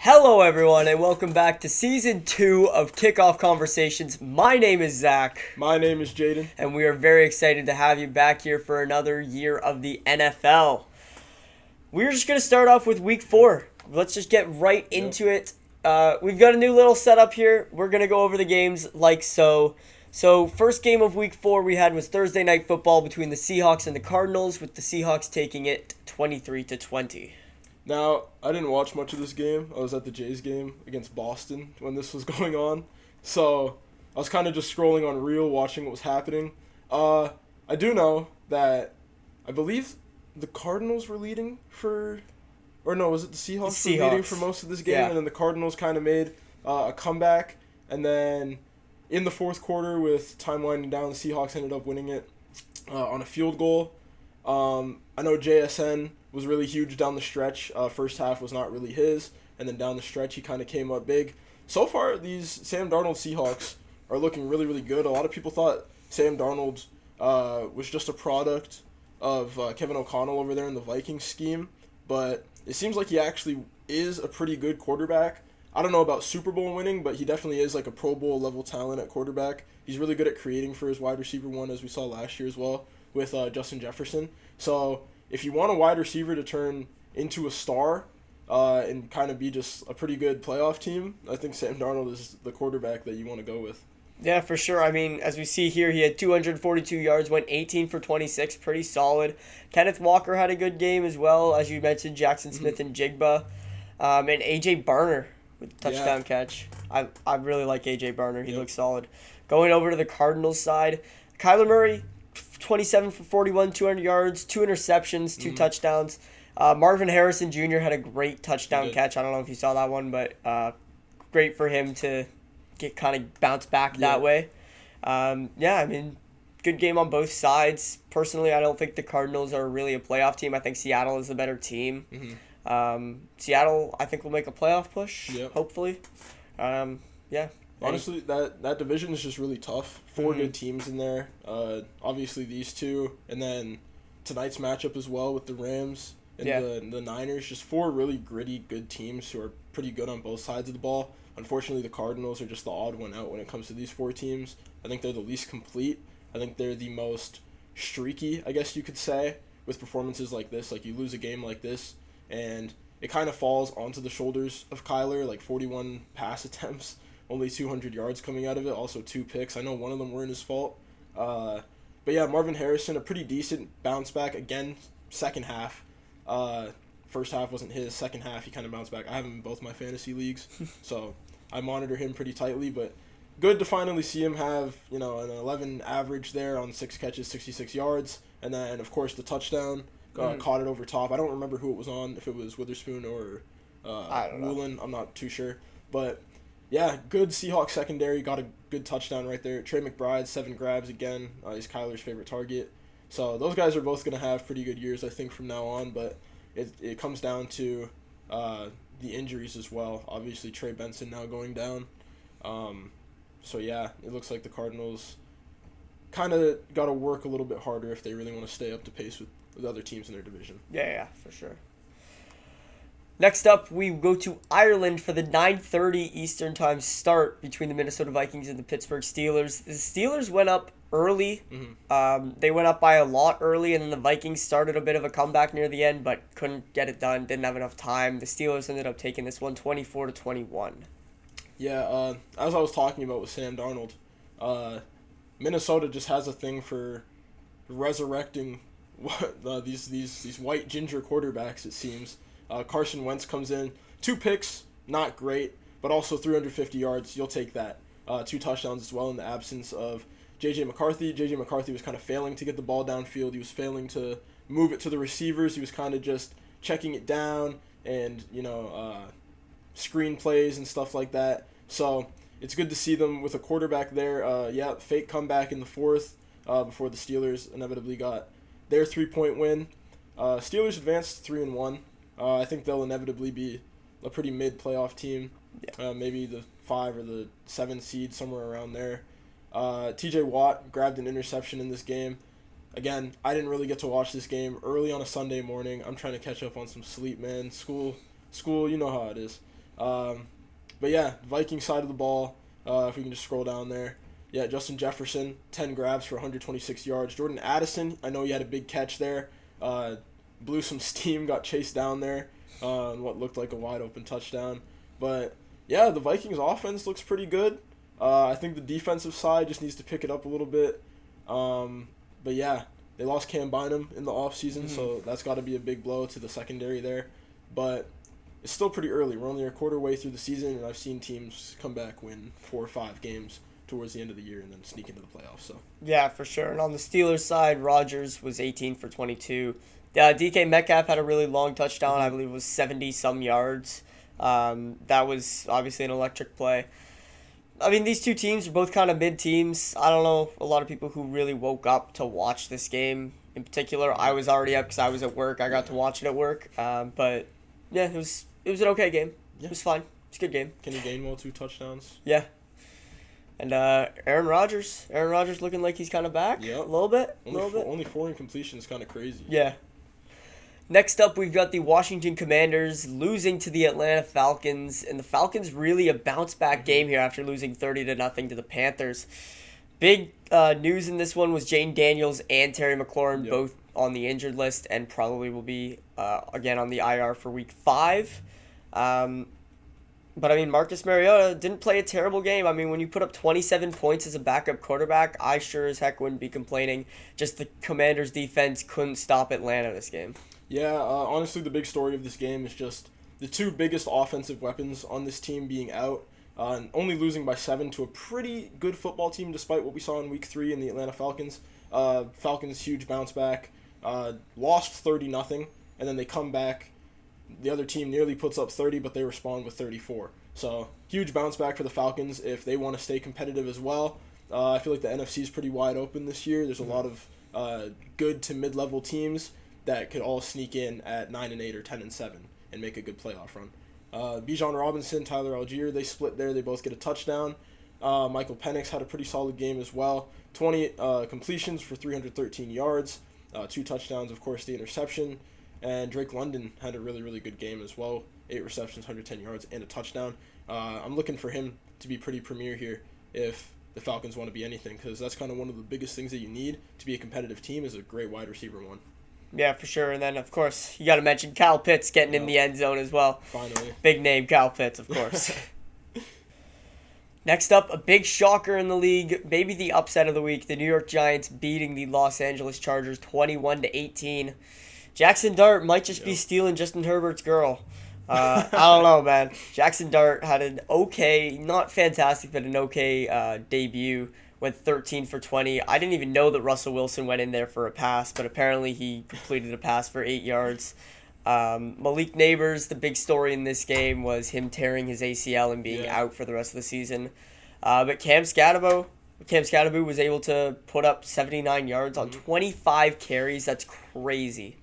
Hello, everyone, and welcome back to Season 2 of Kickoff Conversations. My name is Zach, My name is Jaden. and we are very excited to have you back here for another year of the NFL. We're just going to start off with Week 4. Let's just get right into it. We've got a new little setup here. We're going to go over the games like so. So, first game of Week 4 we had was Thursday Night Football between the Seahawks and the Cardinals, with the Seahawks taking it 23-20. Now, I didn't watch much of this game. I was at the Jays game against Boston when this was going on. So, I was kind of just scrolling on Reel, watching what was happening. I do know that I believe the Cardinals were leading for... Or no, was it the Seahawks were leading for most of this game? Yeah. And then the Cardinals kind of made a comeback. And then in the fourth quarter, with time winding down, the Seahawks ended up winning it on a field goal. I know JSN was really huge down the stretch. First half was not really his, and then down the stretch he kind of came up big. So far, these Sam Darnold Seahawks are looking really, really good. A lot of people thought Sam Darnold was just a product of Kevin O'Connell over there in the Vikings scheme, but it seems like he actually is a pretty good quarterback. I don't know about Super Bowl winning, but he definitely is like a Pro Bowl level talent at quarterback. He's really good at creating for his wide receiver one, as we saw last year as well with Justin Jefferson. So if you want a wide receiver to turn into a star and kind of be just a pretty good playoff team, I think Sam Darnold is the quarterback that you want to go with. Yeah, for sure. I mean, as we see here, he had 242 yards, went 18 for 26, pretty solid. Kenneth Walker had a good game as well, as you mentioned, Jackson Smith and Jigba. And A.J. Barner with the touchdown catch. I really like A.J. Barner. He looks solid. Going over to the Cardinals side, Kyler Murray, 27 for 41, 200 yards, 2 interceptions, 2 touchdowns. Marvin Harrison Jr. had a great touchdown catch. I don't know if you saw that one, but great for him to get kind of bounce back that way. I mean, good game on both sides. Personally, I don't think the Cardinals are really a playoff team. I think Seattle is the better team. Seattle, I think, will make a playoff push, hopefully. Honestly, that division is just really tough. 4 good teams in there. Obviously, these two. And then tonight's matchup as well with the Rams and the Niners. Just 4 really gritty, good teams who are pretty good on both sides of the ball. Unfortunately, the Cardinals are just the odd one out when it comes to these 4 teams. I think they're the least complete. I think they're the most streaky, I guess you could say, with performances like this. Like, you lose a game like this, and it kind of falls onto the shoulders of Kyler, like 41 pass attempts. Only 200 yards coming out of it, also 2 picks. I know one of them weren't his fault. But yeah, Marvin Harrison, a pretty decent bounce back. Again, second half. First half wasn't his. Second half, he kind of bounced back. I have him in both my fantasy leagues, so I monitor him pretty tightly. But good to finally see him have, an 11 average there on 6 catches, 66 yards. And then, of course, the touchdown. Caught it over top. I don't remember who it was on, if it was Witherspoon or Woolen. I'm not too sure. But... yeah, good Seahawks secondary. Got a good touchdown right there. Trey McBride, 7 grabs again. He's Kyler's favorite target. So those guys are both going to have pretty good years, I think, from now on. But it comes down to the injuries as well. Obviously, Trey Benson now going down. So, yeah, it looks like the Cardinals kind of got to work a little bit harder if they really want to stay up to pace with the other teams in their division. Yeah, for sure. Next up, we go to Ireland for the 9:30 Eastern Time start between the Minnesota Vikings and the Pittsburgh Steelers. The Steelers went up early. They went up by a lot early, and then the Vikings started a bit of a comeback near the end, but couldn't get it done, didn't have enough time. The Steelers ended up taking this one 24-21. Yeah, as I was talking about with Sam Darnold, Minnesota just has a thing for resurrecting these white ginger quarterbacks, it seems. Carson Wentz comes in, 2 picks, not great, but also 350 yards. You'll take that. 2 touchdowns as well in the absence of J.J. McCarthy. J.J. McCarthy was kind of failing to get the ball downfield. He was failing to move it to the receivers. He was kind of just checking it down and, screen plays and stuff like that. So it's good to see them with a quarterback there. Fake comeback in the fourth before the Steelers inevitably got their 3-point win. Steelers advanced 3-1. I think they'll inevitably be a pretty mid-playoff team, maybe the 5 or the 7 seed, somewhere around there. T.J. Watt grabbed an interception in this game. Again, I didn't really get to watch this game early on a Sunday morning. I'm trying to catch up on some sleep, man. School, you know how it is. But yeah, Vikings side of the ball, if we can just scroll down there. Yeah, Justin Jefferson, 10 grabs for 126 yards. Jordan Addison, I know he had a big catch there. Blew some steam, got chased down there on what looked like a wide open touchdown. But yeah, the Vikings offense looks pretty good. I think the defensive side just needs to pick it up a little bit. But yeah, they lost Cam Bynum in the offseason, so that's got to be a big blow to the secondary there. But it's still pretty early. We're only a quarter way through the season, and I've seen teams come back, win 4 or 5 games towards the end of the year and then sneak into the playoffs. So Yeah, for sure. And on the Steelers side, Rodgers was 18 for 22. DK Metcalf had a really long touchdown. I believe it was 70-some yards. That was obviously an electric play. I mean, these two teams are both kind of mid-teams. I don't know a lot of people who really woke up to watch this game in particular. I was already up because I was at work. I got to watch it at work. But, yeah, it was an okay game. Yeah. It was fine. It's a good game. Kenny Gainwell, 2 touchdowns. Yeah. And Aaron Rodgers looking like he's kind of back a little bit. Only 4 incompletions, kind of crazy. Yeah. Next up, we've got the Washington Commanders losing to the Atlanta Falcons, and the Falcons really a bounce-back game here after losing 30-0 to the Panthers. Big news in this one was Jane Daniels and Terry McLaurin both on the injured list and probably will be, again, on the IR for Week 5. But, I mean, Marcus Mariota didn't play a terrible game. I mean, when you put up 27 points as a backup quarterback, I sure as heck wouldn't be complaining. Just the Commanders' defense couldn't stop Atlanta this game. Yeah, honestly, the big story of this game is just the 2 biggest offensive weapons on this team being out, and only losing by 7 to a pretty good football team despite what we saw in Week 3 in the Atlanta Falcons. Falcons, huge bounce back, lost 30-0, and then they come back. The other team nearly puts up 30, but they respond with 34. So, huge bounce back for the Falcons if they want to stay competitive as well. I feel like the NFC is pretty wide open this year. There's a lot of good to mid-level teams that could all sneak in at 9-8 or 10-7 and make a good playoff run. Bijan Robinson, Tyler Algier, they split there. They both get a touchdown. Michael Penix had a pretty solid game as well. 20 completions for 313 yards. 2 touchdowns, of course, the interception. And Drake London had a really, really good game as well. 8 receptions, 110 yards, and a touchdown. I'm looking for him to be pretty premier here if the Falcons want to be anything, because that's kind of one of the biggest things that you need to be a competitive team is a great wide receiver one. Yeah, for sure. And then, of course, you got to mention Kyle Pitts getting in the end zone as well. Finally. Big name, Kyle Pitts, of course. Next up, a big shocker in the league, maybe the upset of the week. The New York Giants beating the Los Angeles Chargers 21-18. Jackson Dart might just be stealing Justin Herbert's girl. I don't know, man. Jackson Dart had an okay, not fantastic, but an okay debut. Went 13 for 20. I didn't even know that Russell Wilson went in there for a pass, but apparently he completed a pass for 8 yards. Malik Neighbors, the big story in this game was him tearing his ACL and being out for the rest of the season. But Cam Scatterbo was able to put up 79 yards on 25 carries. That's crazy.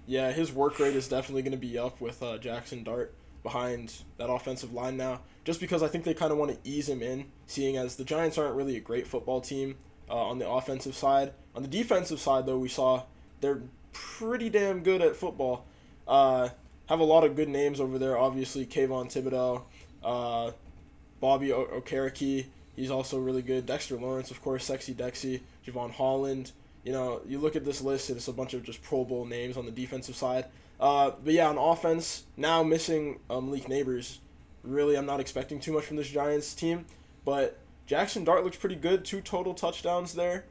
Yeah, his work rate is definitely going to be up with Jackson Dart behind that offensive line now, just because I think they kind of want to ease him in, seeing as the Giants aren't really a great football team on the offensive side. On the defensive side, though, we saw they're pretty damn good at football. Have a lot of good names over there, obviously, Kayvon Thibodeau, Bobby Okereke, he's also really good. Dexter Lawrence, of course, Sexy Dexy, Javon Holland. You know, you look at this list, it's a bunch of just Pro Bowl names on the defensive side. But yeah, on offense, now missing Malik Neighbors, really I'm not expecting too much from this Giants team. But Jackson Dart looks pretty good, 2 total touchdowns there.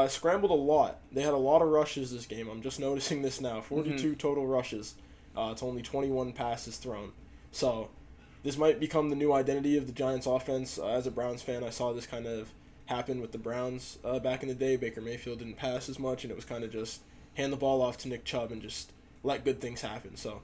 Scrambled a lot. They had a lot of rushes this game. I'm just noticing this now. 42 total rushes to only 21 passes thrown. So this might become the new identity of the Giants offense. As a Browns fan, I saw this kind of happen with the Browns back in the day. Baker Mayfield didn't pass as much, and it was kind of just hand the ball off to Nick Chubb and just let good things happen. So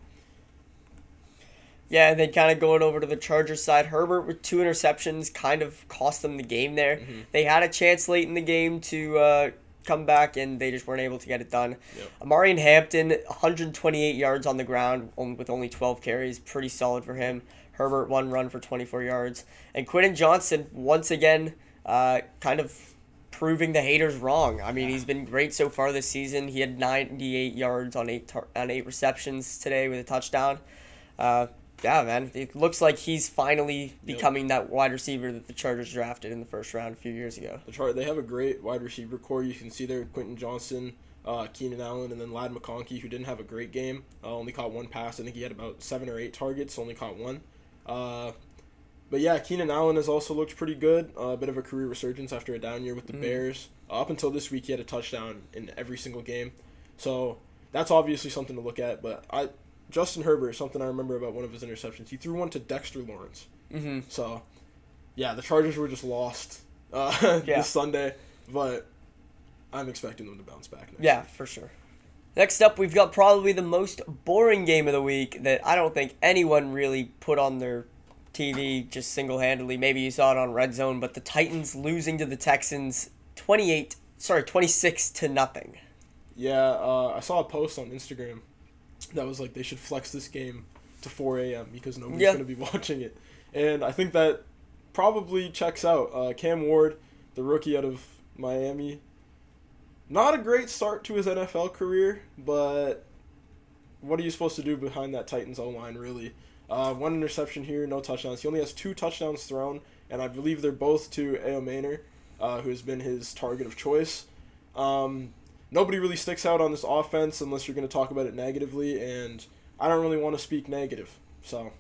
yeah, and then kind of going over to the Chargers side, Herbert with 2 interceptions kind of cost them the game there. They had a chance late in the game to come back, and they just weren't able to get it done. Amari Hampton, 128 yards on the ground with only 12 carries. Pretty solid for him. Herbert, 1 run for 24 yards. And Quentin Johnson, once again, kind of proving the haters wrong. I mean, he's been great so far this season. He had 98 yards on 8 receptions today with a touchdown. Yeah, man. It looks like he's finally becoming that wide receiver that the Chargers drafted in the first round a few years ago. They have a great wide receiver core. You can see there Quentin Johnson, Keenan Allen, and then Ladd McConkey, who didn't have a great game. Only caught one pass. I think he had about 7 or 8 targets, only caught one. But yeah, Keenan Allen has also looked pretty good. A bit of a career resurgence after a down year with the Bears. Up until this week, he had a touchdown in every single game. So that's obviously something to look at. But Justin Herbert, something I remember about one of his interceptions, he threw one to Dexter Lawrence. Mm-hmm. So, yeah, the Chargers were just lost this Sunday. But I'm expecting them to bounce back next week. For sure. Next up, we've got probably the most boring game of the week that I don't think anyone really put on their TV just single-handedly. Maybe you saw it on Red Zone, but the Titans losing to the Texans 26-0. Yeah, I saw a post on Instagram that was like they should flex this game to 4 a.m. because nobody's going to be watching it. And I think that probably checks out. Cam Ward, the rookie out of Miami, not a great start to his NFL career, but what are you supposed to do behind that Titans O-line, really? 1 interception here, no touchdowns. He only has 2 touchdowns thrown, and I believe they're both to A.O. Maynor, who has been his target of choice. Nobody really sticks out on this offense unless you're going to talk about it negatively, and I don't really want to speak negative, so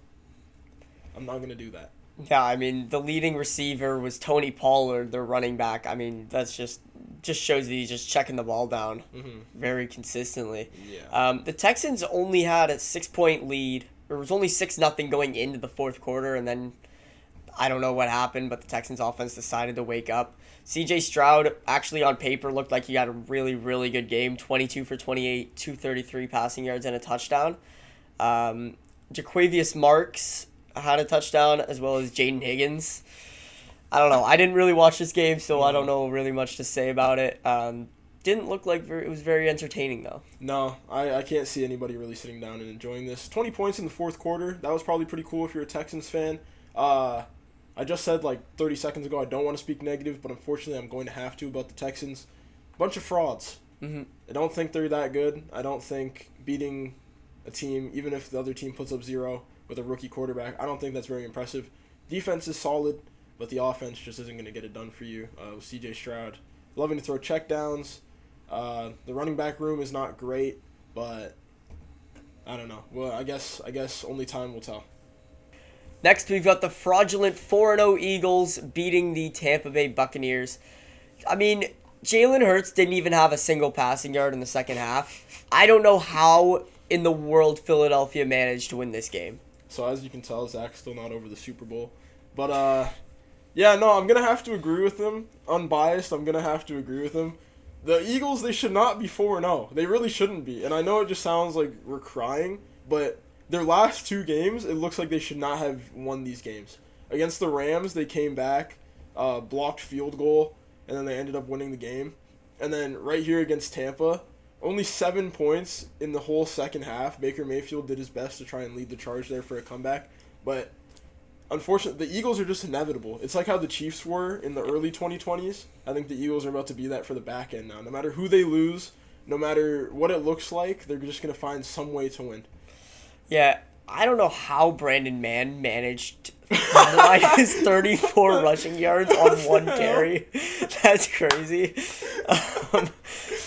I'm not going to do that. Yeah, I mean, the leading receiver was Tony Pollard, their running back. I mean, that's just shows that he's just checking the ball down very consistently. Yeah. The Texans only had a 6-point lead. It was only 6-0 going into the fourth quarter, and then I don't know what happened, but the Texans offense decided to wake up. C.J. Stroud actually on paper looked like he had a really, really good game. 22 for 28, 233 passing yards and a touchdown. Jaquavius Marks had a touchdown, as well as Jaden Higgins. I don't know. I didn't really watch this game, so I don't know really much to say about it. Didn't look like it was very entertaining, though. No, I can't see anybody really sitting down and enjoying this. 20 points in the fourth quarter. That was probably pretty cool if you're a Texans fan. I just said like 30 seconds ago I don't want to speak negative, but unfortunately I'm going to have to about the Texans. Bunch of frauds. I don't think they're that good. I don't think beating a team, even if the other team puts up 0 with a rookie quarterback, I don't think that's very impressive. Defense is solid, but the offense just isn't going to get it done for you. With C.J. Stroud loving to throw checkdowns. The running back room is not great, but I don't know. Well, I guess only time will tell. Next, we've got the fraudulent 4-0 Eagles beating the Tampa Bay Buccaneers. I mean, Jalen Hurts didn't even have a single passing yard in the second half. I don't know how in the world Philadelphia managed to win this game. So as you can tell, Zach's still not over the Super Bowl. But, yeah, no, I'm going to have to agree with him. Unbiased, I'm going to have to agree with him. The Eagles, they should not be 4-0. They really shouldn't be. And I know it just sounds like we're crying, but their last 2 games, it looks like they should not have won these games. Against the Rams, they came back, blocked field goal, and then they ended up winning the game. And then right here against Tampa, only 7 points in the whole second half. Baker Mayfield did his best to try and lead the charge there for a comeback. But unfortunately, the Eagles are just inevitable. It's like how the Chiefs were in the early 2020s. I think the Eagles are about to be that for the back end now. No matter who they lose, no matter what it looks like, they're just going to find some way to win. Yeah, I don't know how Brandon Mann managed minus 34 rushing yards on 1 carry. That's crazy.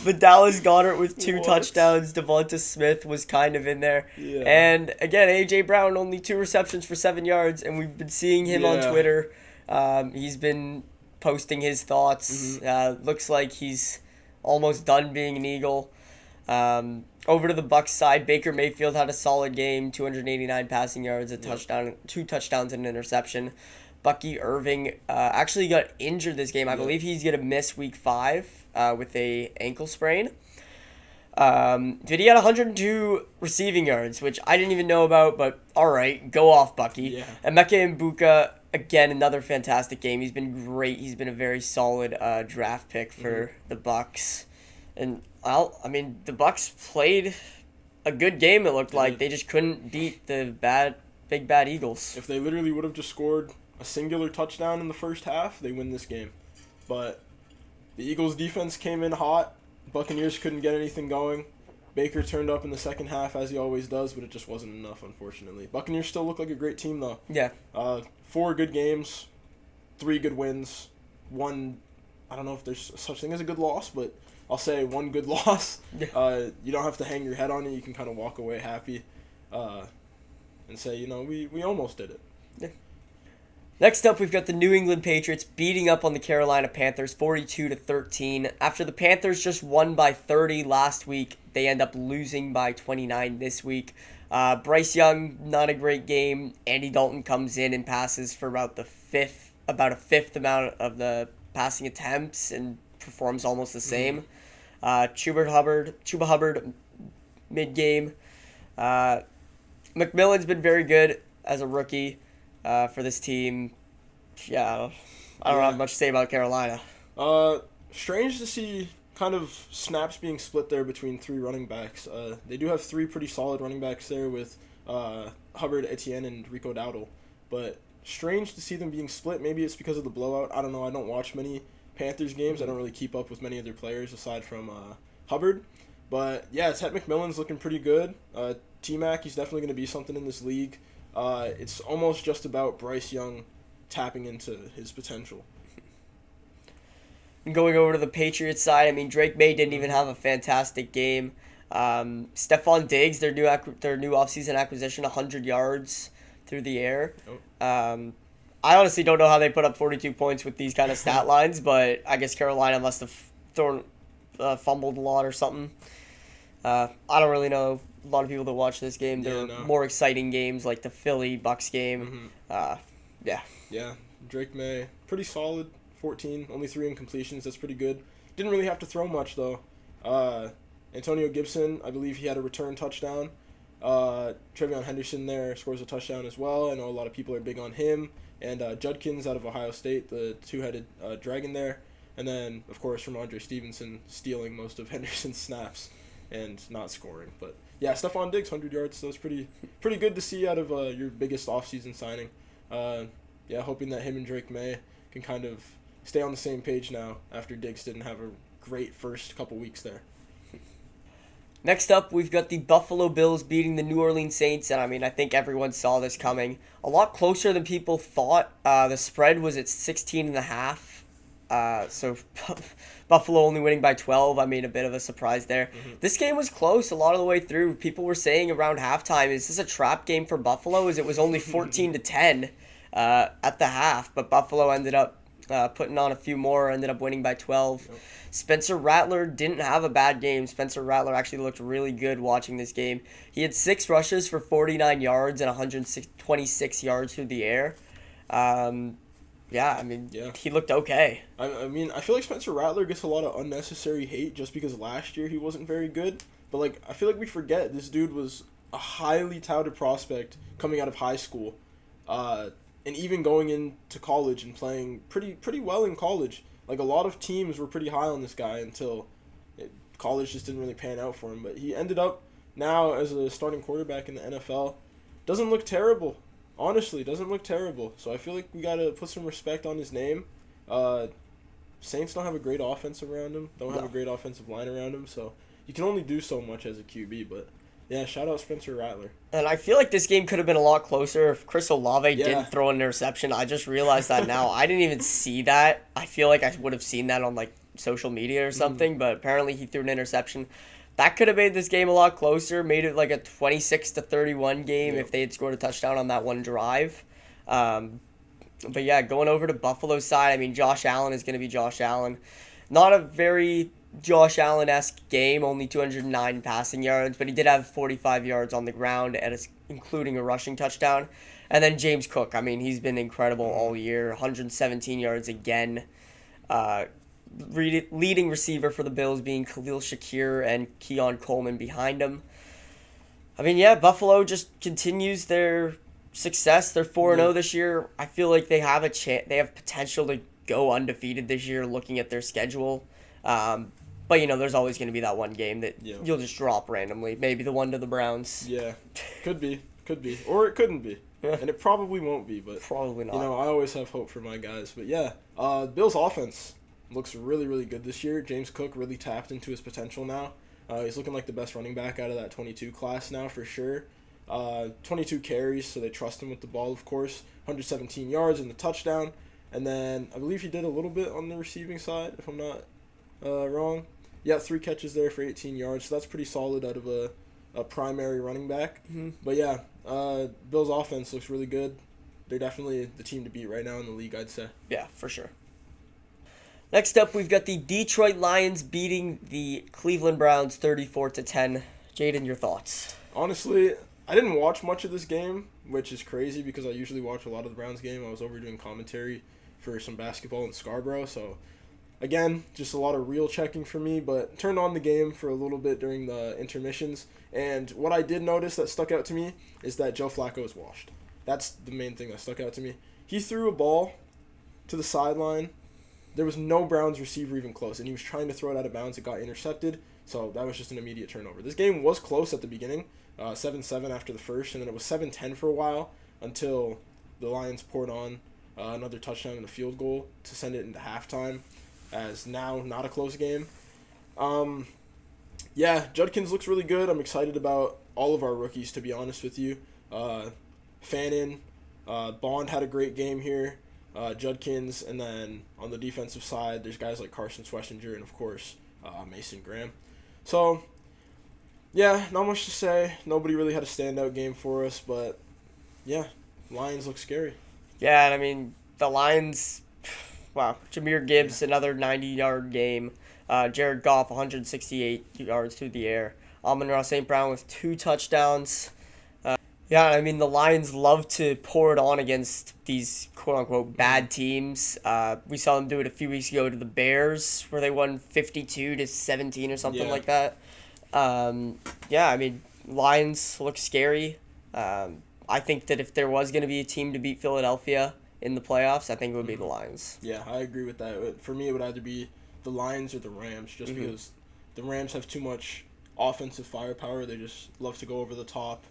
But Dallas Goedert with 2 touchdowns. Devonta Smith was kind of in there. Yeah. And again, A.J. Brown only 2 receptions for 7 yards, and we've been seeing him on Twitter. He's been posting his thoughts. Looks like he's almost done being an Eagle. Over to the Bucs side, Baker Mayfield had a solid game, 289 passing yards, a touchdown, 2 touchdowns and an interception. Bucky Irving actually got injured this game. I believe he's going to miss week 5 with a ankle sprain. Did he had 102 receiving yards, which I didn't even know about, but all right, go off, Bucky. Yeah. And Emeka Mbuka, again, another fantastic game. He's been great. He's been a very solid draft pick for the Bucs. And well, I mean, the Bucs played a good game. It looked like they just couldn't beat the big bad Eagles. If they literally would have just scored a singular touchdown in the first half, they win this game. But the Eagles' defense came in hot. Buccaneers couldn't get anything going. Baker turned up in the second half, as he always does, but it just wasn't enough, unfortunately. Buccaneers still look like a great team, though. Yeah. 4 good games, 3 good wins, 1, I don't know if there's such thing as a good loss, but I'll say 1 good loss. Yeah. You don't have to hang your head on it. You can kind of walk away happy and say, we almost did it. Yeah. Next up, we've got the New England Patriots beating up on the Carolina Panthers 42-13. After the Panthers just won by 30 last week, they end up losing by 29 this week. Bryce Young, not a great game. Andy Dalton comes in and passes for about a fifth amount of the passing attempts and performs almost the same. Chuba Hubbard mid-game. McMillan's been very good as a rookie for this team. Yeah, I don't have much to say about Carolina. Strange to see kind of snaps being split there between 3 running backs. They do have 3 pretty solid running backs there with Hubbard, Etienne, and Rico Dowdle. But strange to see them being split. Maybe it's because of the blowout. I don't know. I don't watch many Panthers games. I don't really keep up with many of their players aside from Hubbard. But, yeah, Ted McMillan's looking pretty good. T-Mac, he's definitely going to be something in this league. It's almost just about Bryce Young tapping into his potential. Going over to the Patriots side, I mean, Drake May didn't even have a fantastic game. Stephon Diggs, their new offseason acquisition, 100 yards through the air. I honestly don't know how they put up 42 points with these kind of stat lines, but I guess Carolina must have fumbled a lot or something. I don't really know a lot of people that watch this game. There are more exciting games like the Philly-Bucks game. Yeah, Drake May, pretty solid. 14, only 3 incompletions. That's pretty good. Didn't really have to throw much, though. Antonio Gibson, I believe he had a return touchdown. Trevion Henderson there scores a touchdown as well. I know a lot of people are big on him. And Judkins out of Ohio State, the 2-headed dragon there. And then, of course, Ramondre Stevenson stealing most of Henderson's snaps and not scoring. But, yeah, Stephon Diggs, 100 yards. So it's pretty good to see out of your biggest offseason signing. Hoping that him and Drake May can kind of stay on the same page now after Diggs didn't have a great first couple weeks there. Next up, we've got the Buffalo Bills beating the New Orleans Saints, and I mean, I think everyone saw this coming. A lot closer than people thought. The spread was at 16.5. So Buffalo only winning by 12. I mean, a bit of a surprise there. This game was close a lot of the way through. People were saying around halftime, is this a trap game for Buffalo? As it was only 14-10 at the half, but Buffalo ended up putting on a few more, ended up winning by 12. Yep. Spencer Rattler didn't have a bad game. Spencer Rattler actually looked really good watching this game. He had 6 rushes for 49 yards and 126 yards through the air. He looked okay. I mean, I feel like Spencer Rattler gets a lot of unnecessary hate just because last year he wasn't very good. But, I feel like we forget this dude was a highly touted prospect coming out of high school. And even going into college and playing pretty well in college. A lot of teams were pretty high on this guy until college just didn't really pan out for him. But he ended up now as a starting quarterback in the NFL. Doesn't look terrible. Honestly, doesn't look terrible. So I feel like we got to put some respect on his name. Saints don't have a great offense around him. Don't have a great offensive line around him. So you can only do so much as a QB. But yeah, shout out Spencer Rattler. And I feel like this game could have been a lot closer if Chris Olave didn't throw an interception. I just realized that now. I didn't even see that. I feel like I would have seen that on social media or something, but apparently he threw an interception. That could have made this game a lot closer, made it a 26-31 game if they had scored a touchdown on that one drive. But yeah, going over to Buffalo's side, I mean, Josh Allen is going to be Josh Allen. Not a very Josh Allen-esque game, only 209 passing yards, but he did have 45 yards on the ground, including a rushing touchdown. And then James Cook, I mean, he's been incredible all year, 117 yards again. Leading receiver for the Bills being Khalil Shakir and Keon Coleman behind him. I mean, yeah, Buffalo just continues their success. They're 4-0 this year. I feel like they have they have potential to go undefeated this year looking at their schedule. But, there's always going to be that one game that you'll just drop randomly. Maybe the one to the Browns. Yeah, could be. Or it couldn't be. Yeah. And it probably won't be, but probably not. I always have hope for my guys. But, yeah, Bills' offense looks really, really good this year. James Cook really tapped into his potential now. He's looking like the best running back out of that 22 class now for sure. 22 carries, so they trust him with the ball, of course. 117 yards and the touchdown. And then I believe he did a little bit on the receiving side, if I'm not wrong. Yeah, 3 catches there for 18 yards, so that's pretty solid out of a primary running back. Mm-hmm. But yeah, Bills' offense looks really good. They're definitely the team to beat right now in the league, I'd say. Yeah, for sure. Next up, we've got the Detroit Lions beating the Cleveland Browns 34-10. Jaden, your thoughts? Honestly, I didn't watch much of this game, which is crazy because I usually watch a lot of the Browns game. I was over doing commentary for some basketball in Scarborough, so again, just a lot of reel checking for me, but turned on the game for a little bit during the intermissions, and what I did notice that stuck out to me is that Joe Flacco is washed. That's the main thing that stuck out to me. He threw a ball to the sideline. There was no Browns receiver even close, and he was trying to throw it out of bounds. It got intercepted, so that was just an immediate turnover. This game was close at the beginning, 7-7 after the first, and then it was 7-10 for a while until the Lions poured on another touchdown and a field goal to send it into halftime, as now not a close game. Yeah, Judkins looks really good. I'm excited about all of our rookies, to be honest with you. Fannin, Bond had a great game here. Judkins, and then on the defensive side, there's guys like Carson Schwessinger and, of course, Mason Graham. So, yeah, not much to say. Nobody really had a standout game for us, but, yeah, Lions look scary. Yeah, and I mean, the Lions, wow, Jahmyr Gibbs, another 90-yard game. Jared Goff, 168 yards through the air. Amon-Ra St. Brown with 2 touchdowns. Yeah, I mean, the Lions love to pour it on against these quote-unquote bad teams. We saw them do it a few weeks ago to the Bears, where they won 52-17 or something like that. Yeah, I mean, Lions look scary. I think that if there was going to be a team to beat Philadelphia in the playoffs, I think it would be the Lions. Yeah, I agree with that. For me, it would either be the Lions or the Rams, just because the Rams have too much offensive firepower. They just love to go over the top.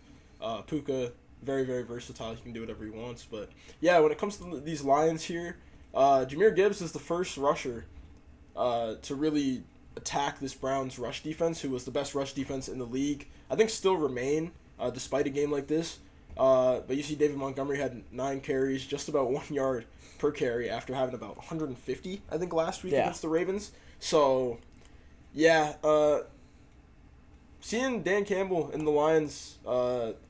Puka, very, very versatile. He can do whatever he wants. But, yeah, when it comes to these Lions here, Jahmyr Gibbs is the first rusher to really attack this Browns rush defense, who was the best rush defense in the league. I think still remain, despite a game like this. But you see David Montgomery had 9 carries, just about 1 yard per carry after having about 150, I think, last week against the Ravens. So, yeah, seeing Dan Campbell and the Lions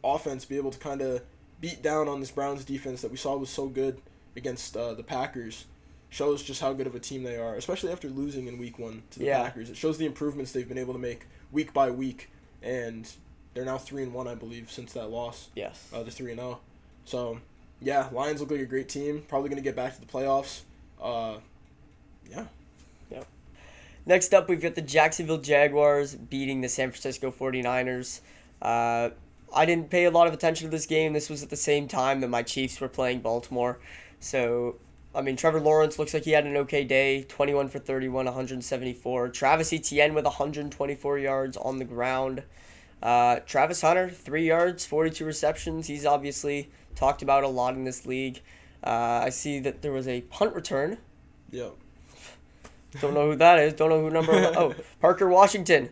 offense be able to kind of beat down on this Browns defense that we saw was so good against the Packers shows just how good of a team they are, especially after losing in week 1 to the Packers. It shows the improvements they've been able to make week by week, and they're now 3-1, I believe, since that loss. Yes. They're 3-0. So, yeah, Lions look like a great team. Probably going to get back to the playoffs. Yeah. Yep. Next up, we've got the Jacksonville Jaguars beating the San Francisco 49ers. I didn't pay a lot of attention to this game. This was at the same time that my Chiefs were playing Baltimore. So, I mean, Trevor Lawrence looks like he had an okay day. 21 for 31, 174. Travis Etienne with 124 yards on the ground. Travis Hunter, 3 yards, 42 receptions. He's obviously talked about a lot in this league. I see that there was a punt return. Yep. Don't know who that is. Don't know who number. Oh, Parker Washington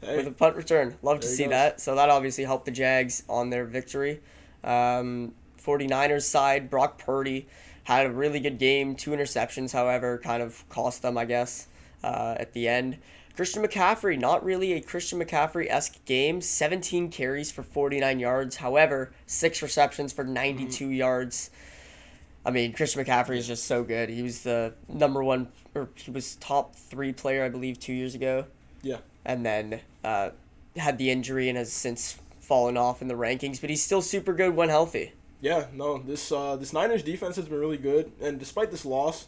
with a punt return. Love to see that. So that obviously helped the Jags on their victory. 49ers side, Brock Purdy had a really good game. 2 interceptions, however, kind of cost them, I guess, at the end. Christian McCaffrey, not really a Christian McCaffrey-esque game. 17 carries for 49 yards. However, 6 receptions for 92 yards. I mean, Christian McCaffrey is just so good. He was the number 1, or he was top 3 player, I believe, 2 years ago. Yeah. And then had the injury and has since fallen off in the rankings, but he's still super good when healthy. Yeah, no, this Niners defense has been really good, and despite this loss,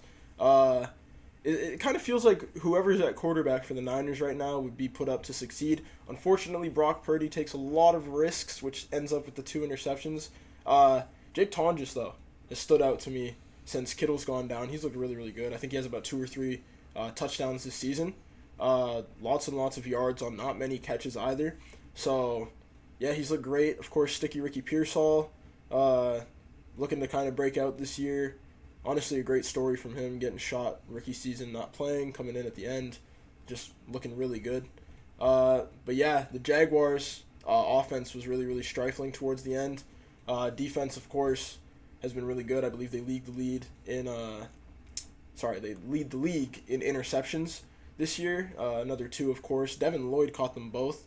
it kind of feels like whoever's at quarterback for the Niners right now would be put up to succeed. Unfortunately, Brock Purdy takes a lot of risks, which ends up with the 2 interceptions. Jake Tonjes, though, has stood out to me since Kittle's gone down. He's looked really, really good. I think he has about 2 or 3 touchdowns this season. Lots and lots of yards on not many catches either. So, yeah, he's looked great. Of course, Sticky Ricky Pearsall looking to kind of break out this year. Honestly, a great story from him, getting shot rookie season, not playing, coming in at the end, just looking really good. But yeah, the Jaguars' offense was really, really stifling towards the end. Defense, of course, has been really good. I believe they lead the league in interceptions this year. Another 2, of course. Devin Lloyd caught them both.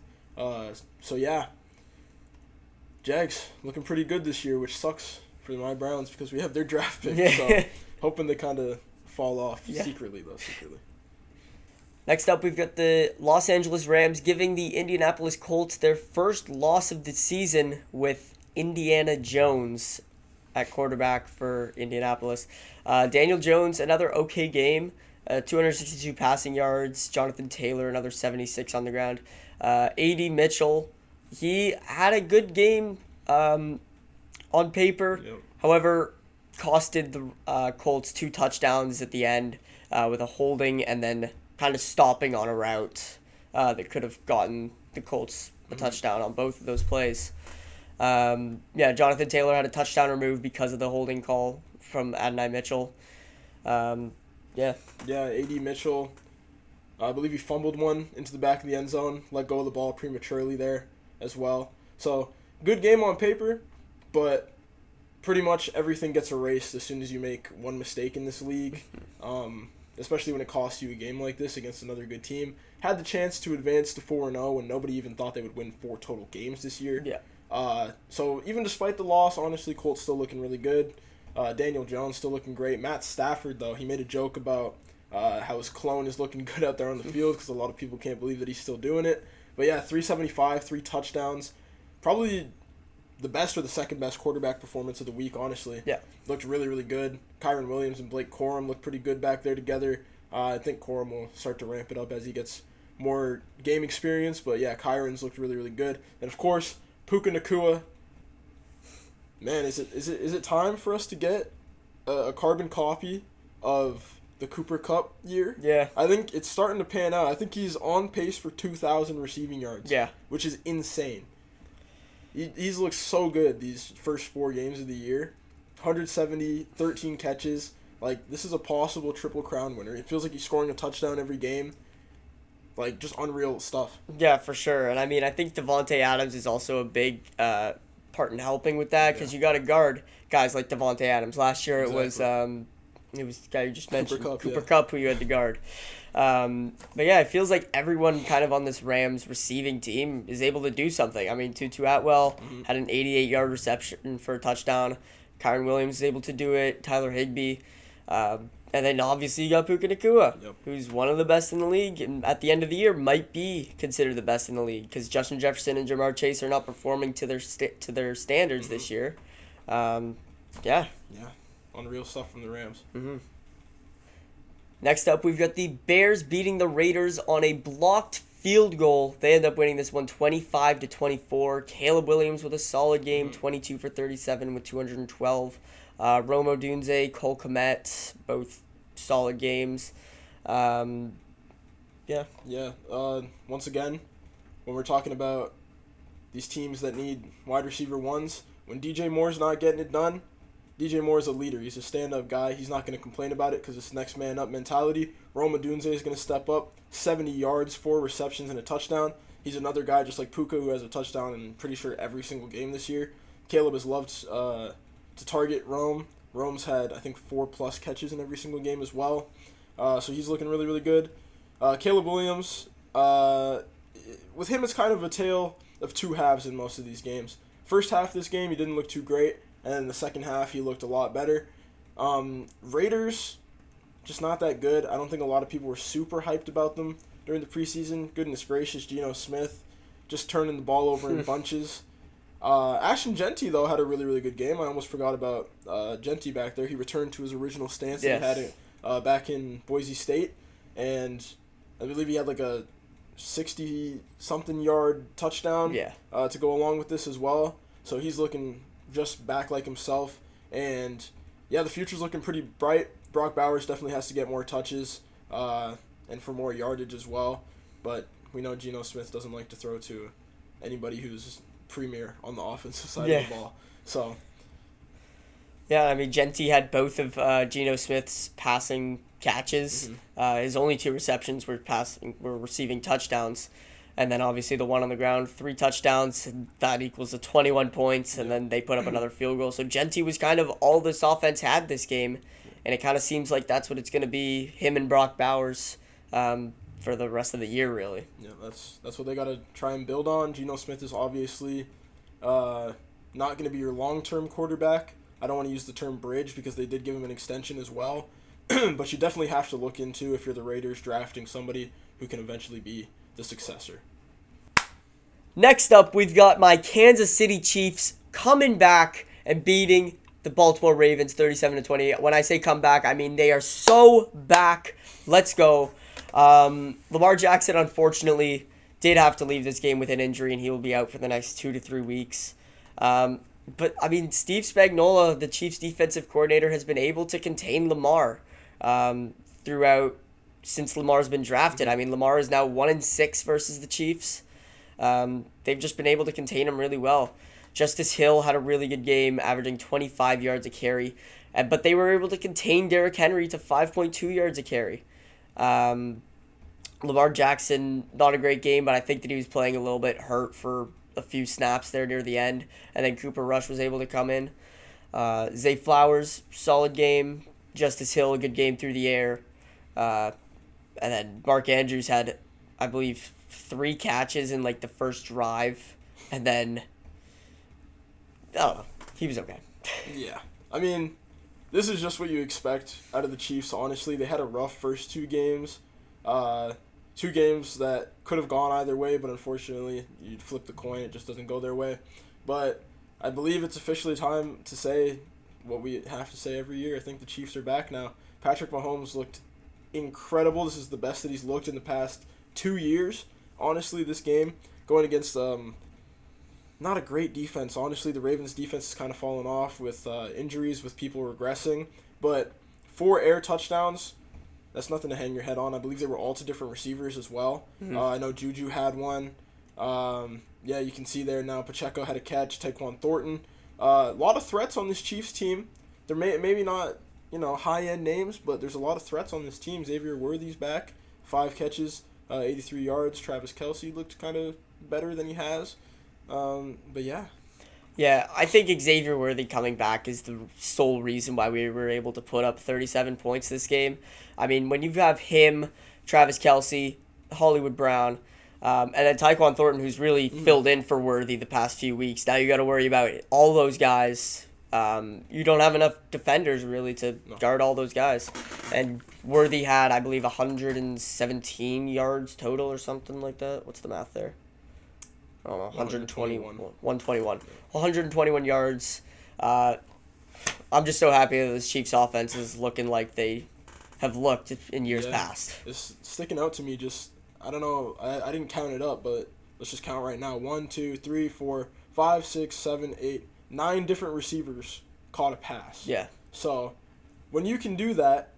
So yeah, Jags looking pretty good this year, which sucks for my Browns because we have their draft pick. Yeah. So hoping they kind of fall off Yeah. secretly. Next up, we've got the Los Angeles Rams giving the Indianapolis Colts their first loss of the season with Indiana Jones at quarterback for Indianapolis. Daniel Jones, another okay game. 262 passing yards. Jonathan Taylor, another 76 on the ground. A.D. Mitchell, he had a good game on paper. Yep. However, costed the Colts 2 touchdowns at the end with a holding and then kind of stopping on a route that could have gotten the Colts a touchdown on both of those plays. Jonathan Taylor had a touchdown removed because of the holding call from Adonai Mitchell. Yeah, A.D. Mitchell, I believe he fumbled one into the back of the end zone, let go of the ball prematurely there as well. So, good game on paper, but pretty much everything gets erased as soon as you make one mistake in this league, especially when it costs you a game like this against another good team. Had the chance to advance to 4-0 when nobody even thought they would win 4 total games this year. Yeah. So even despite the loss, honestly, Colts still looking really good. Daniel Jones still looking great. Matt Stafford, though, he made a joke about how his clone is looking good out there on the field because a lot of people can't believe that he's still doing it. But yeah, 375, 3 touchdowns. Probably the best or the second best quarterback performance of the week, honestly. Yeah. Looked really, really good. Kyron Williams and Blake Corum looked pretty good back there together. I think Corum will start to ramp it up as he gets more game experience. But yeah, Kyron's looked really, really good. And of course, Puka Nacua. Man, is it time for us to get a carbon copy of the Cooper Kupp year? Yeah. I think it's starting to pan out. I think he's on pace for 2,000 receiving yards. Yeah. Which is insane. He's looked so good these first 4 games of the year. 170, 13 catches. Like, this is a possible Triple Crown winner. It feels like he's scoring a touchdown every game. Like, just unreal stuff. Yeah, for sure. And I mean, I think Devontae Adams is also a big part in helping with that because you got to guard guys like Devontae Adams. Last year it was the guy you just mentioned, Cooper Kupp, who you had to guard. But yeah, it feels like everyone kind of on this Rams receiving team is able to do something. I mean, Tutu Atwell had an 88-yard reception for a touchdown. Kyron Williams is able to do it. Tyler Higbee. And then obviously you got Puka Nacua, who's one of the best in the league, and at the end of the year might be considered the best in the league because Justin Jefferson and Jamar Chase are not performing to their standards this year. Yeah, unreal stuff from the Rams. Next up, we've got the Bears beating the Raiders on a blocked field goal. They end up winning this one 25-24. Caleb Williams with a solid game, 22 for 37 with 212. Rome Odunze, Cole Kmet, both solid games. Once again, when we're talking about these teams that need wide receiver ones, when DJ Moore's not getting it done, DJ Moore's a leader. He's a stand-up guy. He's not going to complain about it because it's next man up mentality. Rome Odunze is going to step up, 70 yards, 4 receptions, and a touchdown. He's another guy just like Puka who has a touchdown in pretty sure every single game this year. Caleb has loved to target Rome. Rome's had, I think, 4+ catches in every single game as well. So he's looking really, really good. Caleb Williams, with him, it's kind of a tale of 2 halves in most of these games. First half of this game, he didn't look too great. And then the second half, he looked a lot better. Raiders, just not that good. I don't think a lot of people were super hyped about them during the preseason. Goodness gracious, Geno Smith just turning the ball over in bunches. Ashton Genty, though, had a really, really good game. I almost forgot about Genty back there. He returned to his original stance that he had it back in Boise State. And I believe he had like a 60-something yard touchdown to go along with this as well. So he's looking just back like himself. And, yeah, the future's looking pretty bright. Brock Bowers definitely has to get more touches and for more yardage as well. But we know Geno Smith doesn't like to throw to anybody who's premier on the offensive side of the ball. So, yeah, I mean, Genty had both of Geno Smith's passing catches. His only 2 receptions were receiving touchdowns. And then obviously the one on the ground, 3 touchdowns, and that equals 21 points, and then they put up another field goal. So Genty was kind of all this offense had this game, and it kind of seems like that's what it's going to be, him and Brock Bowers, for the rest of the year, really. Yeah, that's what they got to try and build on. Geno Smith is obviously not going to be your long-term quarterback. I don't want to use the term bridge because they did give him an extension as well. But you definitely have to look into, if you're the Raiders, drafting somebody who can eventually be the successor. Next up, we've got my Kansas City Chiefs coming back and beating the Baltimore Ravens 37-28. When I say come back, I mean they are so back. Let's go. Lamar Jackson, unfortunately, did have to leave this game with an injury, and he will be out for the next 2 to 3 weeks. But, I mean, Steve Spagnuolo, the Chiefs' defensive coordinator, has been able to contain Lamar throughout since Lamar's been drafted. I mean, Lamar is now 1-6 versus the Chiefs. They've just been able to contain him really well. Justice Hill had a really good game, averaging 25 yards a carry. But they were able to contain Derrick Henry to 5.2 yards a carry. Lamar Jackson, not a great game, but I think that he was playing a little bit hurt for a few snaps there near the end. And then Cooper Rush was able to come in. Zay Flowers, solid game. Justice Hill, a good game through the air. And then Mark Andrews had, I believe, 3 catches in like the first drive. And then, I don't know, he was okay. Yeah. I mean, this is just what you expect out of the Chiefs, honestly. They had a rough first 2 games. 2 games that could have gone either way, but unfortunately, you'd flip the coin. It just doesn't go their way. But I believe it's officially time to say what we have to say every year. I think the Chiefs are back now. Patrick Mahomes looked incredible. This is the best that he's looked in the past 2 years. Honestly, this game, going against not a great defense. Honestly, the Ravens' defense has kind of fallen off with injuries, with people regressing. But 4 air touchdowns, that's nothing to hang your head on. I believe they were all to different receivers as well. Mm-hmm. I know Juju had one. Yeah, you can see there now. Pacheco had a catch. Tyquan Thornton. A lot of threats on this Chiefs team. They're maybe not, high-end names, but there's a lot of threats on this team. Xavier Worthy's back. 5 catches, 83 yards. Travis Kelce looked kind of better than he has. But yeah. Yeah, I think Xavier Worthy coming back is the sole reason why we were able to put up 37 points this game. I mean, when you have him, Travis Kelce, Hollywood Brown, and then Tyquan Thornton, who's really filled in for Worthy the past few weeks. Now you got to worry about all those guys. You don't have enough defenders, really, to guard all those guys. And Worthy had, I believe, 117 yards total or something like that. What's the math there? I don't know, 121 yards. I'm just so happy that this Chiefs offense is looking like they have looked in years past. It's sticking out to me. Just, I don't know, I didn't count it up, but let's just count right now. 1, 2, 3, 4, 5, 6, 7, 8, 9 different receivers caught a pass. Yeah. So when you can do that,